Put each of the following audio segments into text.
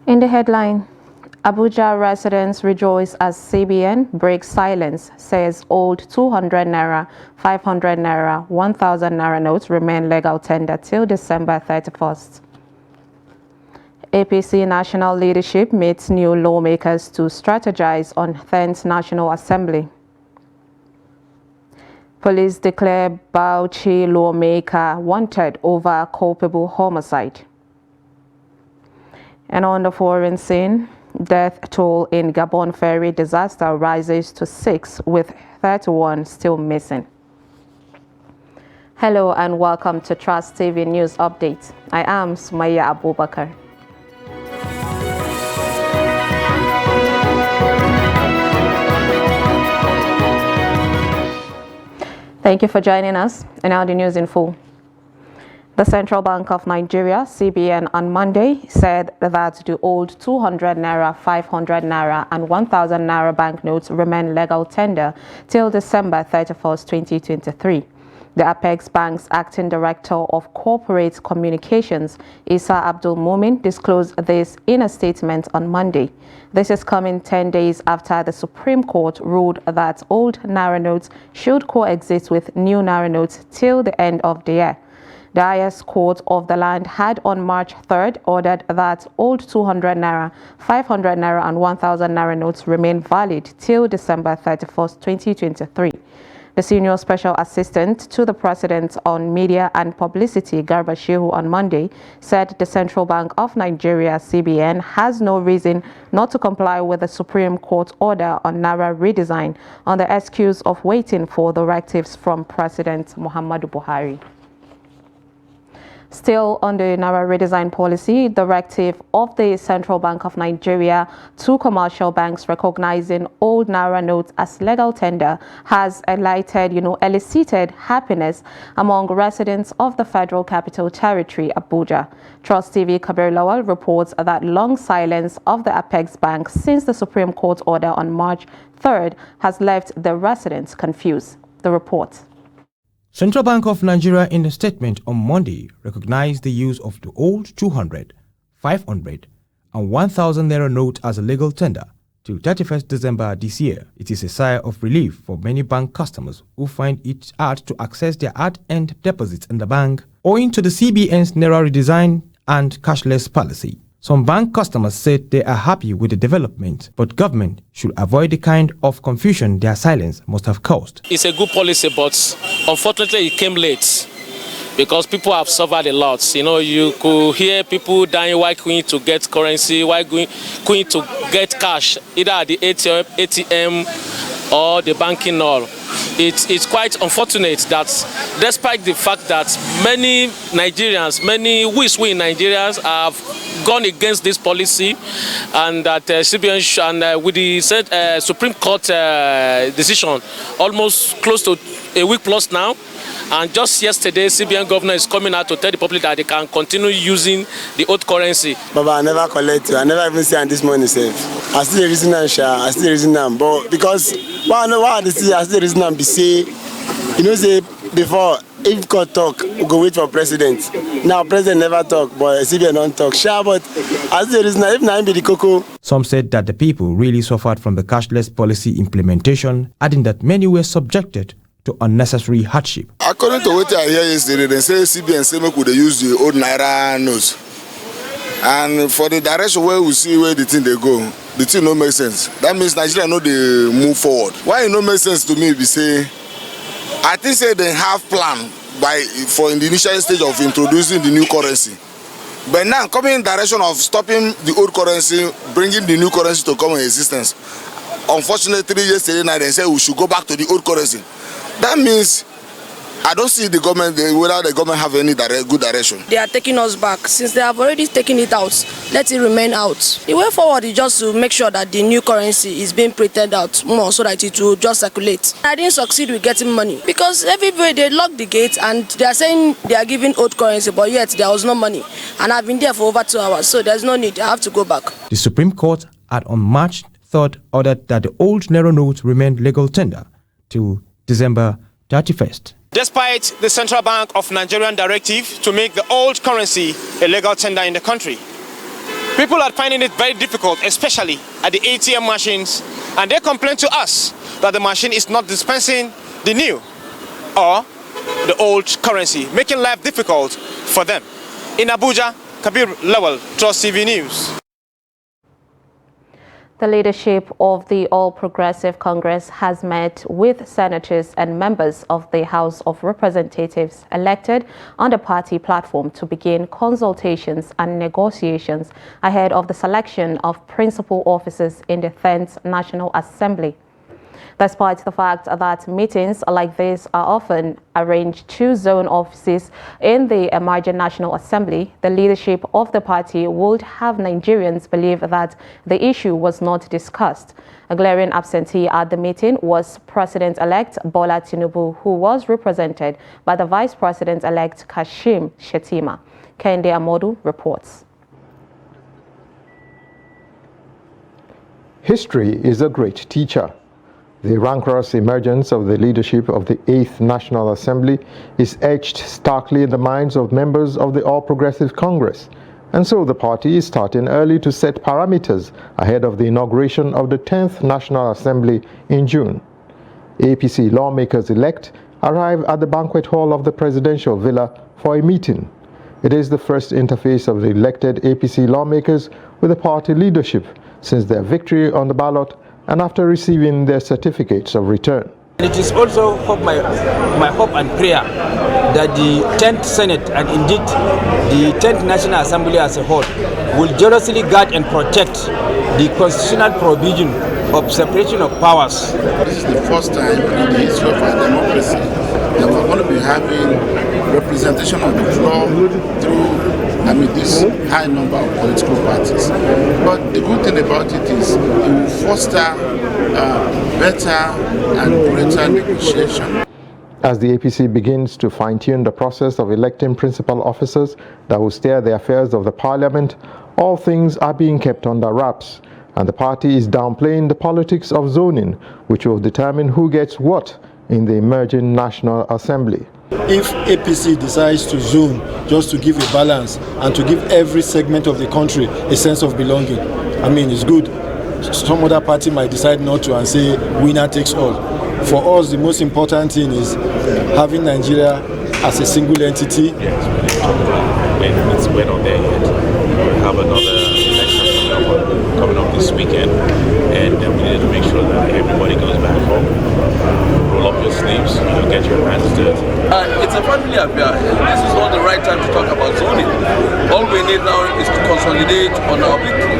In the headline, Abuja residents rejoice as CBN breaks silence, says old 200 naira, 500 naira, 1000 naira notes remain legal tender till December 31st. APC national leadership meets new lawmakers to strategize on 10th National Assembly. Police declare Bauchi lawmaker wanted over culpable homicide. And on the foreign scene, death toll in Gabon ferry disaster rises to 6, with 31 still missing. Hello and welcome to Trust TV News Update. I am Sumaya Abubakar. Thank you for joining us. And now the news in full. The Central Bank of Nigeria, CBN, on Monday said that the old 200 naira, 500 naira and 1000 naira banknotes remain legal tender till December 31st, 2023. The Apex Bank's acting director of corporate communications, Isa Abdul Mumin, disclosed this in a statement on Monday. This is coming 10 days after the Supreme Court ruled that old naira notes should coexist with new naira notes till the end of the year. The highest court of the land had on March 3rd ordered that old 200 naira, 500 naira and 1000 naira notes remain valid till December 31st, 2023. The senior special assistant to the president on media and publicity, Garba Shehu, on Monday said the Central Bank of Nigeria, CBN, has no reason not to comply with the Supreme Court order on naira redesign on the excuse of waiting for directives from President Muhammadu Buhari. Still on the naira redesign policy, directive of the Central Bank of Nigeria to commercial banks recognizing old naira notes as legal tender has elicited happiness among residents of the Federal Capital Territory, Abuja. Trust TV Kabir Lawal reports that long silence of the Apex Bank since the Supreme Court order on March 3rd has left the residents confused. The report. Central Bank of Nigeria in a statement on Monday recognized the use of the old 200, 500 and 1000 naira note as a legal tender till 31st December this year. It is a sigh of relief for many bank customers who find it hard to access their hard-earned deposits in the bank owing to the CBN's naira redesign and cashless policy. Some bank customers said they are happy with the development, but government should avoid the kind of confusion their silence must have caused. It's a good policy, but unfortunately it came late because people have suffered a lot. You know, you could hear people dying while going to get currency, while going to get cash, either at the ATM or the banking hall. It's quite unfortunate that despite the fact that many Nigerians, many we Nigerians have gone against this policy, and that CBN and with the Supreme Court decision almost close to a week plus now, and just yesterday CBN governor is coming out to tell the public that they can continue using the old currency. Baba, I never collect you. I never even see this money safe. I still reason and share. I still reason them, but because why I still reason and be say, you know, say before if God talk, we go wait for president. Now president never talk, but CBN don't talk. Sure, but I still reason if now be the cocoa. Some said that the people really suffered from the cashless policy implementation, adding that many were subjected to unnecessary hardship. According to what I hear yesterday, they say CBN say make we use the old naira notes, and for the direction where we see where the thing they go, the thing no make sense. That means Nigeria know they move forward. Why it no make sense to me? Be say, I think say they have plan in the initial stage of introducing the new currency, but now coming in direction of stopping the old currency, bringing the new currency to come in existence. Unfortunately, yesterday night they said we should go back to the old currency. That means I don't see the government, whether the government have any good direction. They are taking us back. Since they have already taken it out, let it remain out. The way forward is just to make sure that the new currency is being printed out more so that it will just circulate. I didn't succeed with getting money because everywhere they lock the gate and they are saying they are giving old currency, but yet there was no money. And I've been there for over 2 hours, so there's no need. I have to go back. The Supreme Court had on March 3rd ordered that the old naira notes remain legal tender till December 31st. Despite the Central Bank of Nigerian directive to make the old currency a legal tender in the country, People are finding it very difficult, especially at the ATM machines, and they complain to us that the machine is not dispensing the new or the old currency, making life difficult for them. In Abuja, Kabir Lawal, Trust TV News. The leadership of the All Progressive Congress has met with senators and members of the House of Representatives elected on the party platform to begin consultations and negotiations ahead of the selection of principal officers in the 10th National Assembly. Despite the fact that meetings like this are often arranged to zone offices in the emerging National Assembly, the leadership of the party would have Nigerians believe that the issue was not discussed. A glaring absentee at the meeting was President-elect Bola Tinubu, who was represented by the Vice President-elect Kashim Shettima. Kende Amodu reports. History is a great teacher. The rancorous emergence of the leadership of the 8th National Assembly is etched starkly in the minds of members of the All Progressive Congress, and so the party is starting early to set parameters ahead of the inauguration of the 10th National Assembly in June. APC lawmakers-elect arrive at the banquet hall of the presidential villa for a meeting. It is the first interface of the elected APC lawmakers with the party leadership since their victory on the ballot and after receiving their certificates of return. It is also my hope and prayer that the 10th Senate and indeed the 10th National Assembly as a whole will jealously guard and protect the constitutional provision of separation of powers. This is the first time in the history of our democracy that we're going to be having representation of the floor through this high number of political parties. But the good thing about it is it will foster better and greater negotiation. As the APC begins to fine-tune the process of electing principal officers that will steer the affairs of the parliament, all things are being kept under wraps, and the party is downplaying the politics of zoning, which will determine who gets what in the emerging National Assembly. If APC decides to zone just to give a balance and to give every segment of the country a sense of belonging, it's good. Some other party might decide not to and say winner takes all. For us, the most important thing is having Nigeria as a single entity. Yes, we're not there yet. We have another election coming up this weekend, and we need to make sure that everybody goes back home. Roll up your sleeves, get your hands dirty. It's a family affair. This is not the right time to talk about zoning. All we need now is to consolidate on our victory.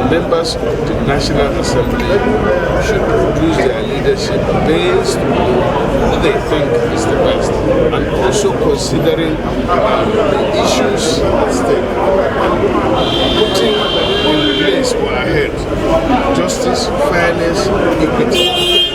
Members of the National Assembly should produce their leadership based on who they think is the best, and also considering the issues at stake. Putting in place for our head justice, fairness, equity.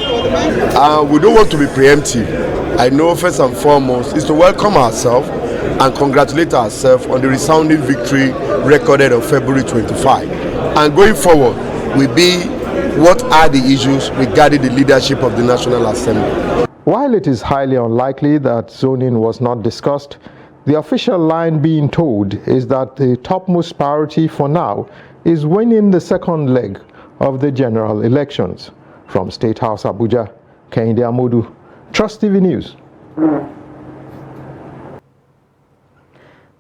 We don't want to be preemptive. I know first and foremost is to welcome ourselves and congratulate ourselves on the resounding victory recorded on February 25. And going forward will be what are the issues regarding the leadership of the National Assembly. While it is highly unlikely that zoning was not discussed, the official line being told is that the topmost priority for now is winning the second leg of the general elections. From State House Abuja, Kehinde Amodu, Trust TV News.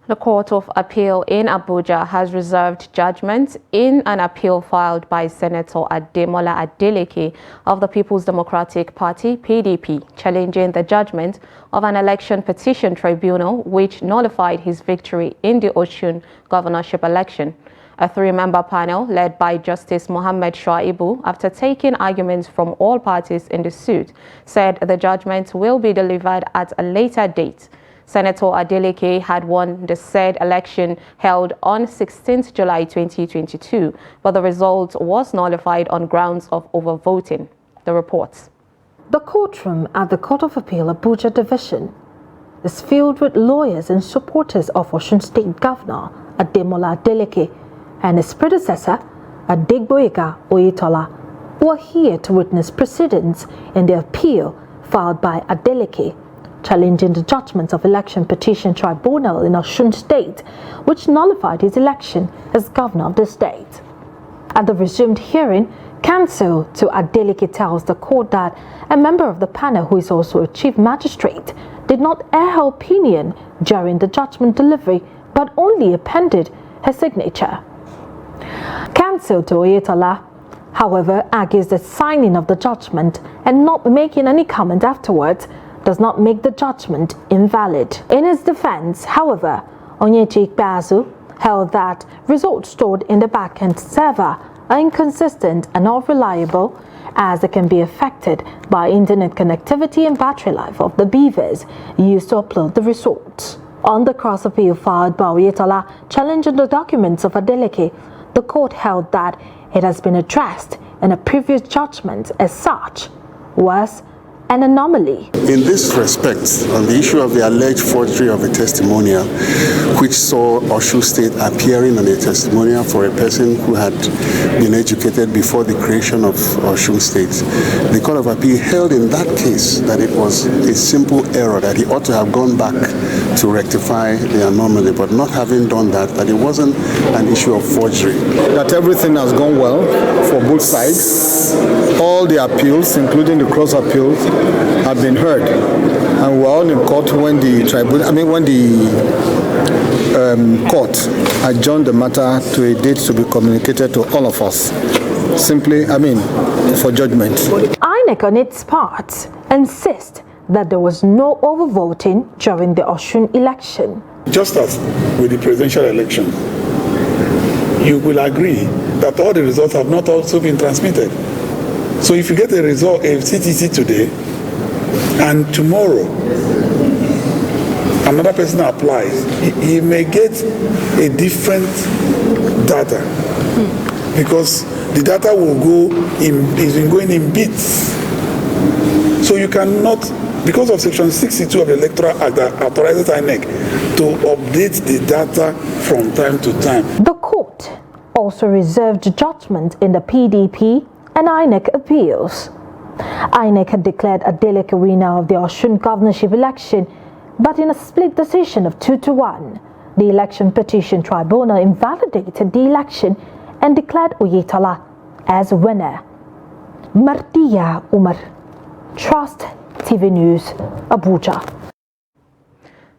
The Court of Appeal in Abuja has reserved judgment in an appeal filed by Senator Ademola Adeleke of the People's Democratic Party, PDP, challenging the judgment of an election petition tribunal which nullified his victory in the Osun governorship election. A three-member panel led by Justice Mohammed Shuaibu, after taking arguments from all parties in the suit, said the judgment will be delivered at a later date. Senator Adeleke had won the said election held on 16th July 2022, but the result was nullified on grounds of overvoting. The reports. The courtroom at the Court of Appeal Abuja Division is filled with lawyers and supporters of Osun State Governor Ademola Adeleke and his predecessor, Adegboyega Oyetola, who are here to witness proceedings in the appeal filed by Adeleke, challenging the judgment of Election Petition Tribunal in Osun State, which nullified his election as governor of the state. At the resumed hearing, counsel to Adeleke tells the court that a member of the panel, who is also a chief magistrate, did not air her opinion during the judgment delivery, but only appended her signature. Counsel to Oyetola, however, argues that signing of the judgment and not making any comment afterwards does not make the judgment invalid. In his defense, however, Onyechi Ikpeazu held that results stored in the back-end server are inconsistent and not reliable, as they can be affected by internet connectivity and battery life of the beavers used to upload the results. On the cross-appeal filed by Oyetola challenging the documents of Adeleke, the court held that it has been addressed in a previous judgment as such was an anomaly. In this respect, on the issue of the alleged forgery of a testimonial, which saw Osun State appearing on a testimonial for a person who had been educated before the creation of Osun State, the Court of Appeal held in that case that it was a simple error, that he ought to have gone back to rectify the anomaly, but not having done that, that it wasn't an issue of forgery. That everything has gone well for both sides. All the appeals, including the cross appeals, have been heard, and we're all in court when the court adjourned the matter to a date to be communicated to all of us. Simply, for judgment. INEC on its part insists that there was no overvoting during the Osun election. Just as with the presidential election, you will agree that all the results have not also been transmitted. So if you get a result, a CTC today, and tomorrow another person applies, he may get a different data because the data will go is going in bits. So you cannot, because of Section 62 of the Electoral Act that authorizes INEC to update the data from time to time. The court also reserved judgment in the PDP and INEC appeals. INEC had declared Adeleke winner of the Osun governorship election, but in a split decision of 2-1, the Election Petition Tribunal invalidated the election and declared Oyetola as winner. Martia Umar, Trust TV News, Abuja.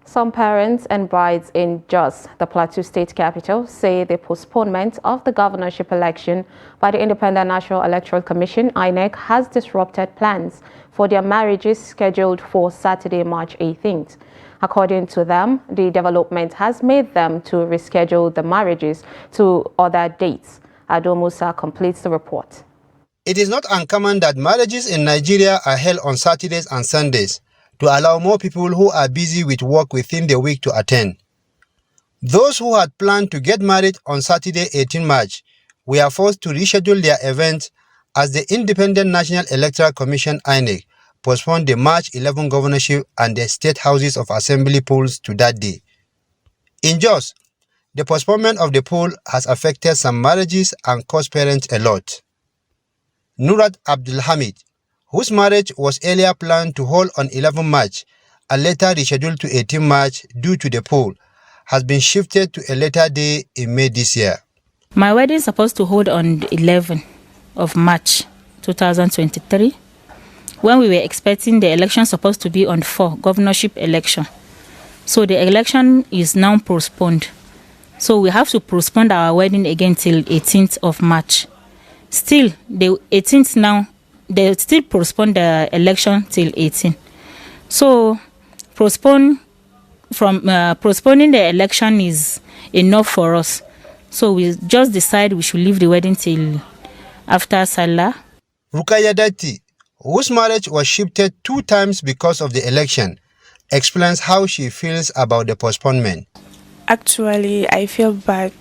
Some parents and brides in Jos, the Plateau State capital, say the postponement of the governorship election by the Independent National Electoral Commission, INEC, has disrupted plans for their marriages scheduled for Saturday, March 18th. According to them, the development has made them to reschedule the marriages to other dates. Ado Musa completes the report. It is not uncommon that marriages in Nigeria are held on Saturdays and Sundays to allow more people who are busy with work within the week to attend. Those who had planned to get married on Saturday, 18 March, were forced to reschedule their event as the Independent National Electoral Commission, INEC, postponed the March 11 governorship and the state houses of assembly polls to that day. In Jos, the postponement of the poll has affected some marriages and cost parents a lot. Nurat Abdulhamid, whose marriage was earlier planned to hold on 11 March and later rescheduled to 18 March due to the poll, has been shifted to a later day in May this year. My wedding is supposed to hold on the 11th of March 2023, when we were expecting the election supposed to be on 4, governorship election. So the election is now postponed. So we have to postpone our wedding again till 18th of March. Still, the 18th now, they still postpone the election till 18. So postponing the election is enough for us. So we just decide we should leave the wedding till after Salah. Rukaya Dati, whose marriage was shifted 2 times because of the election, explains how she feels about the postponement. Actually, I feel bad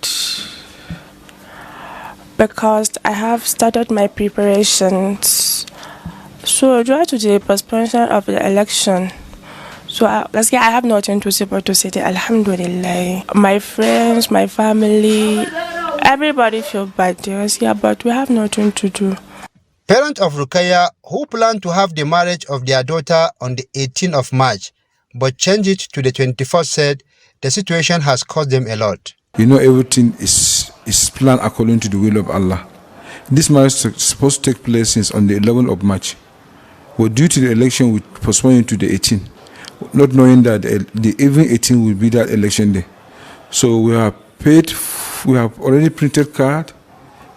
because I have started my preparations. So due to the postponement of the election, so I have nothing to say but to say that Alhamdulillah. My friends, my family, everybody feel bad, but we have nothing to do. Parents of Rukaya, who plan to have the marriage of their daughter on the 18th of March, but change it to the 21st said the situation has cost them a lot. You know, everything is planned according to the will of Allah. This marriage is supposed to take place since on the 11th of March. But due to the election, we postponed it to the 18th, not knowing that the even 18th will be that election day. So we have already printed card,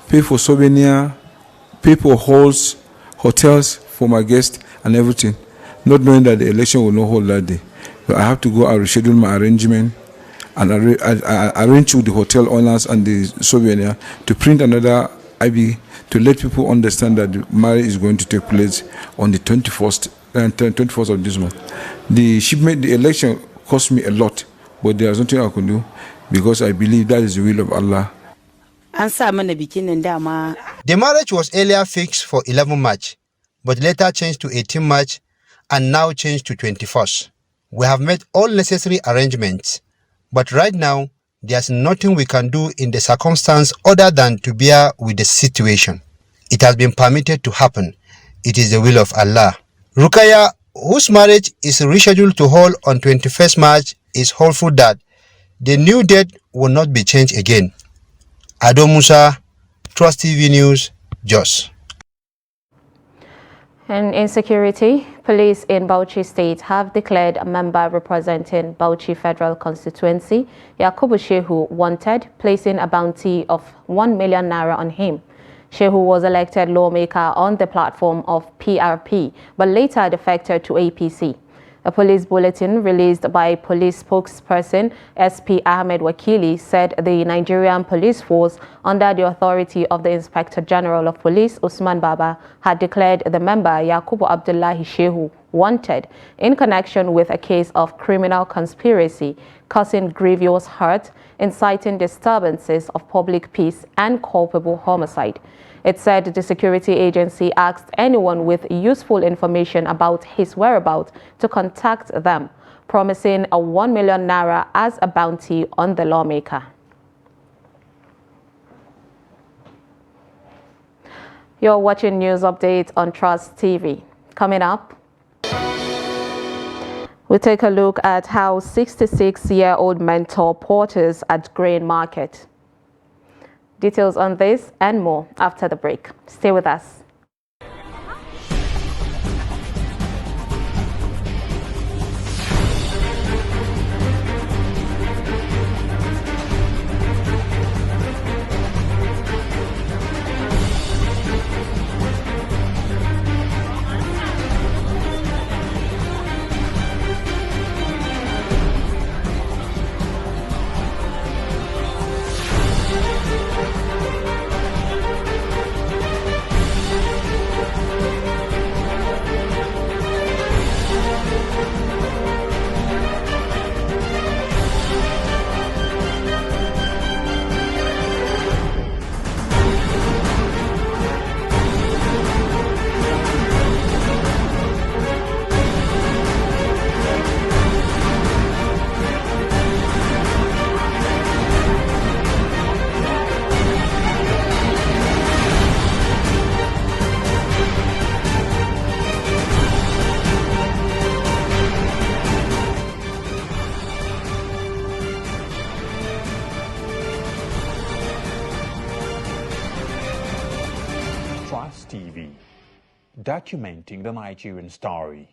paid for souvenir, paid for halls, hotels for my guests and everything, not knowing that the election will not hold that day. So I have to go and reschedule my arrangement and arrange with the hotel owners and the souvenir to print another IB to let people understand that the marriage is going to take place on the 21st of this month. The shipment, the election cost me a lot, but there's nothing I can do because I believe that is the will of Allah. The marriage was earlier fixed for 11 March, but later changed to 18 March and now changed to 21st. We have made all necessary arrangements, but right now, there's nothing we can do in the circumstance other than to bear with the situation. It has been permitted to happen. It is the will of Allah. Rukaya, whose marriage is rescheduled to hold on 21st March, is hopeful that the new date will not be changed again. Ado Musa, Trust TV News, Jos. And insecurity, police in Bauchi State have declared a member representing Bauchi Federal Constituency, Yakubu Shehu, wanted, placing a bounty of 1 million naira on him. Shehu was elected lawmaker on the platform of PRP, but later defected to APC. A police bulletin released by police spokesperson SP Ahmed Wakili said the Nigerian police force, under the authority of the Inspector General of Police Usman Baba, had declared the member Yakubu Abdullahi Shehu wanted in connection with a case of criminal conspiracy, causing grievous hurt, inciting disturbances of public peace, and culpable homicide. It said the security agency asked anyone with useful information about his whereabouts to contact them, promising a 1 million naira as a bounty on the lawmaker. You're watching News Update on Trust TV. Coming up, we take a look at how 66-year-old mentor porters at Grain Market. Details on this and more after the break. Stay with us. Trust TV, documenting the Nigerian story.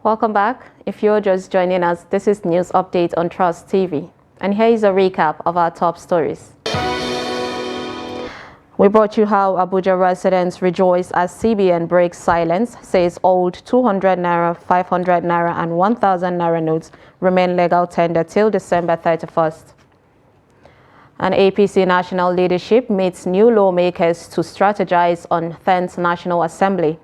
Welcome back. If you're just joining us, this is News Update on Trust TV. And here is a recap of our top stories. We brought you how Abuja residents rejoice as CBN breaks silence, says old 200 naira, 500 naira and 1,000 naira notes remain legal tender till December 31st. An APC national leadership meets new lawmakers to strategize on 10th National Assembly.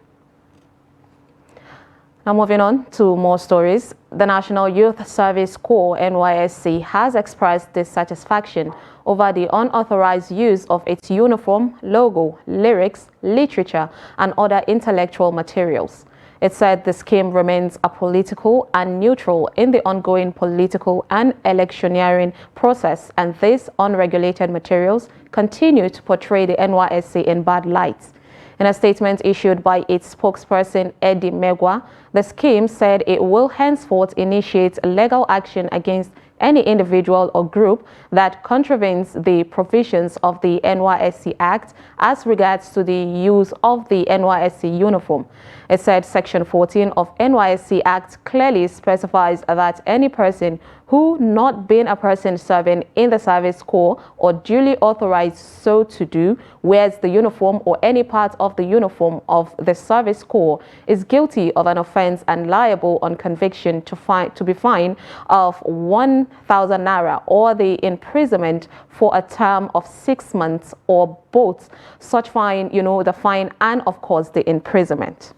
Now moving on to more stories, the National Youth Service Corps NYSC has expressed dissatisfaction over the unauthorized use of its uniform, logo, lyrics, literature, and other intellectual materials. It said the scheme remains apolitical and neutral in the ongoing political and electioneering process, and these unregulated materials continue to portray the NYSC in bad light. In a statement issued by its spokesperson, Eddie Megwa, the scheme said it will henceforth initiate legal action against any individual or group that contravenes the provisions of the NYSC Act as regards to the use of the NYSC uniform. It said Section 14 of NYSC Act clearly specifies that any person who, not being a person serving in the service corps or duly authorized so to do, wears the uniform or any part of the uniform of the service corps, is guilty of an offense and liable on conviction to be fined of 1,000 naira or the imprisonment for a term of 6 months or both. Such fine, the fine and of course the imprisonment.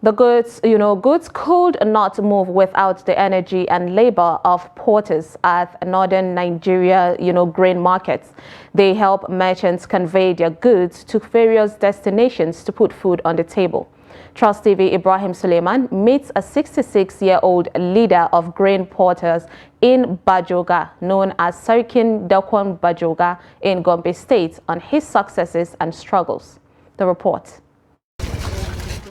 The goods could not move without the energy and labor of porters at northern Nigeria, grain markets. They help merchants convey their goods to various destinations to put food on the table. Trust TV Ibrahim Suleiman meets a 66-year-old leader of grain porters in Bajoga, known as Sarkin Dakwon Bajoga in Gombe State, on his successes and struggles. The report.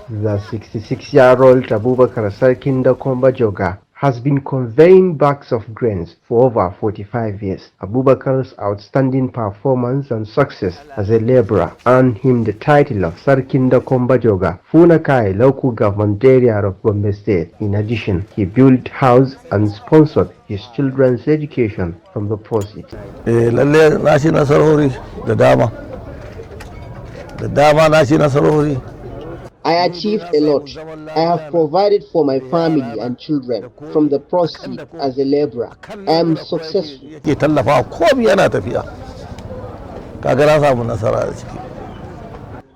The 66-year-old Abubakar Sarkin Dakwon Bajoga has been conveying bags of grains for over 45 years. Abubakar's outstanding performance and success as a laborer earned him the title of Sarkin Dakwon Bajoga, Funakai local government area of Gombe State. In addition, he built house and sponsored his children's education from the proceeds. I achieved a lot. I have provided for my family and children from the proceeds as a laborer. I am successful.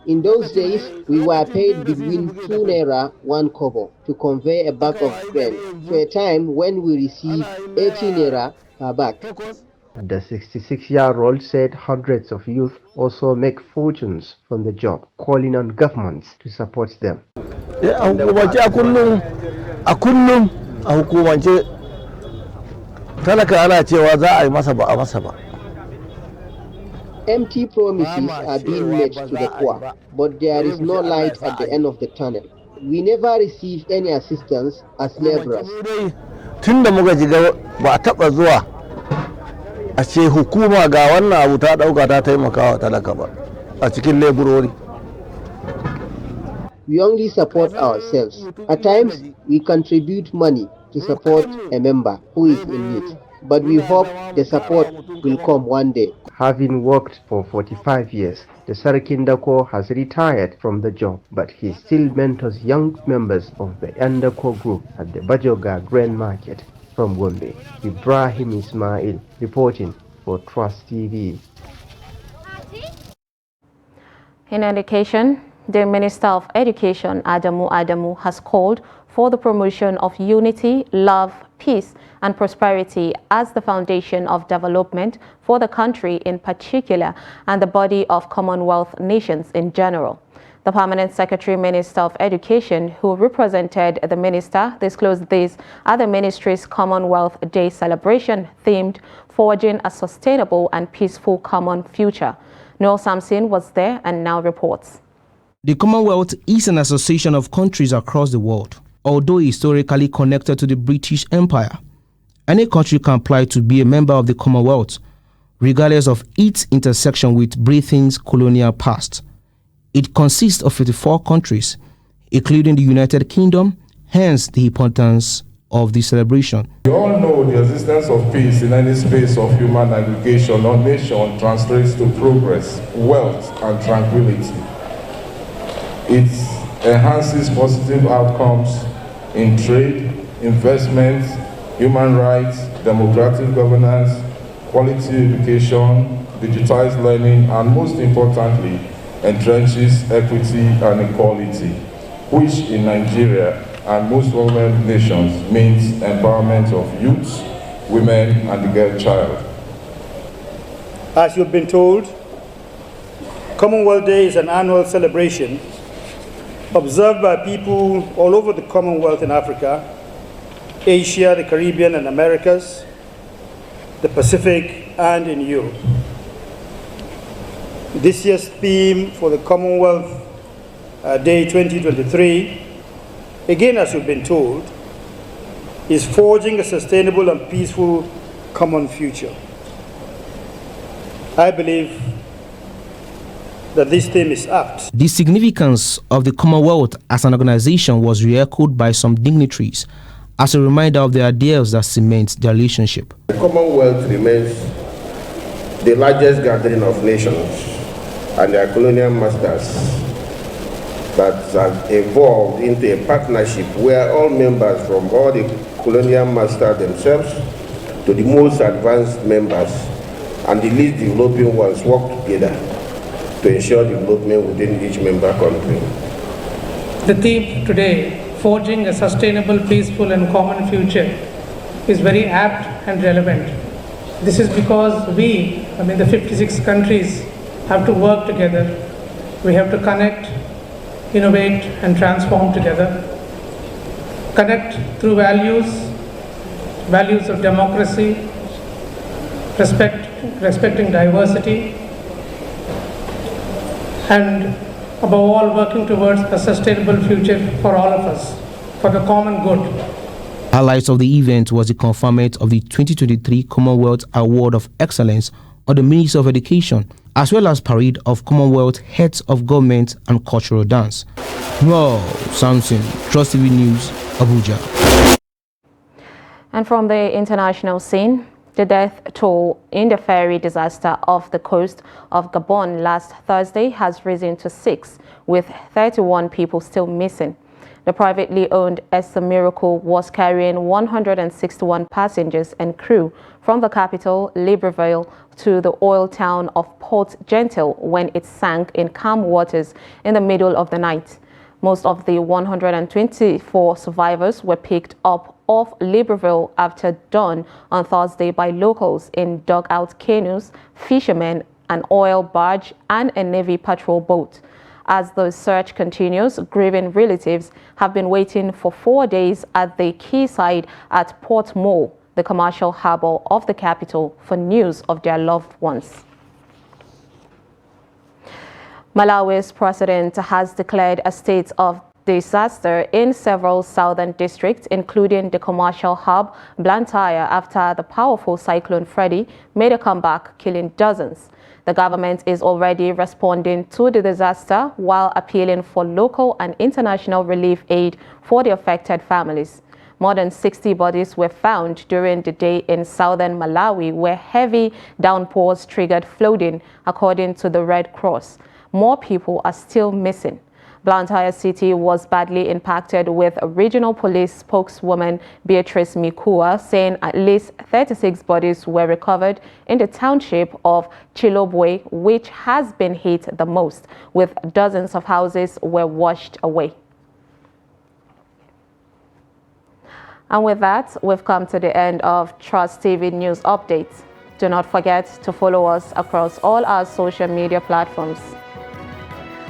In those days, we were paid between 2 naira 1 kobo to convey a bag of grain, to a time when we received 80 naira per bag. The 66-year-old said hundreds of youth also make fortunes from the job, calling on governments to support them. Empty promises are being made to the poor, but there is no light at the end of the tunnel. We never receive any assistance as laborers. a ce hukuma ga wannan abu ta dauka ta taimakawa talaka ba a cikin leburori. We only support ourselves. At times, we contribute money to support a member who is in need, but we hope the support will come one day. Having worked for 45 years, the Sarkin Dako has retired from the job, but he still mentors young members of the Ndako group at the Bajoga Grain Market. From Gombe, Ibrahim Ismail reporting for Trust TV. In education, the Minister of Education, Adamu, has called for the promotion of unity, love, peace, and prosperity as the foundation of development for the country in particular and the body of Commonwealth nations in general. The Permanent Secretary Minister of Education, who represented the minister, disclosed this at the ministry's Commonwealth Day celebration themed Forging a Sustainable and Peaceful Common Future. Noel Samson was there and now reports. The Commonwealth is an association of countries across the world. Although historically connected to the British Empire, any country can apply to be a member of the Commonwealth, regardless of its intersection with Britain's colonial past. It consists of 54 countries, including the United Kingdom, hence the importance of the celebration. We all know the existence of peace in any space of human aggregation or nation translates to progress, wealth, and tranquility. It enhances positive outcomes in trade, investments, human rights, democratic governance, quality education, digitized learning, and most importantly, entrenches equity and equality, which in Nigeria and most developed nations means empowerment of youths, women, and the girl child. As you've been told, Commonwealth Day is an annual celebration observed by people all over the Commonwealth in Africa, Asia, the Caribbean and Americas, the Pacific, and in Europe. This year's theme for the Commonwealth Day 2023, again as you've been told, is forging a sustainable and peaceful common future. I believe that this theme is apt. The significance of the Commonwealth as an organization was re-echoed by some dignitaries as a reminder of the ideals that cement their relationship. The Commonwealth remains the largest gathering of nations and their colonial masters that has evolved into a partnership where all members from all the colonial masters themselves to the most advanced members and the least developing ones work together to ensure development within each member country. The theme today, forging a sustainable, peaceful and common future, is very apt and relevant. This is because we, the 56 countries, have to work together. We have to connect, innovate and transform together. Connect through values of democracy, respecting diversity, and above all working towards a sustainable future for all of us, for the common good. Highlights of the event was the conferment of the 2023 Commonwealth Award of Excellence on the Ministry of Education, as well as parade of Commonwealth Heads of Government and Cultural Dance. Wow, Samson, Trust TV News, Abuja. And from the international scene, the death toll in the ferry disaster off the coast of Gabon last Thursday has risen to 6, with 31 people still missing. The privately owned Esther Miracle was carrying 161 passengers and crew from the capital, Libreville, to the oil town of Port Gentil when it sank in calm waters in the middle of the night. Most of the 124 survivors were picked up off Libreville after dawn on Thursday by locals in dugout canoes, fishermen, an oil barge, and a Navy patrol boat. As the search continues, grieving relatives have been waiting for 4 days at the quayside at Port Mo, the commercial harbor of the capital, for news of their loved ones. Malawi's president has declared a state of disaster in several southern districts, including the commercial hub Blantyre, after the powerful cyclone Freddy made a comeback, killing dozens. The government is already responding to the disaster while appealing for local and international relief aid for the affected families. More than 60 bodies were found during the day in southern Malawi, where heavy downpours triggered flooding, according to the Red Cross. More people are still missing. Blantyre City was badly impacted, with regional police spokeswoman Beatrice Mikua saying at least 36 bodies were recovered in the township of Chilobwe, which has been hit the most, with dozens of houses were washed away. And with that, we've come to the end of Trust TV News Updates. Do not forget to follow us across all our social media platforms.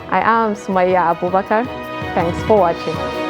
I am Sumaya Abubakar. Thanks for watching.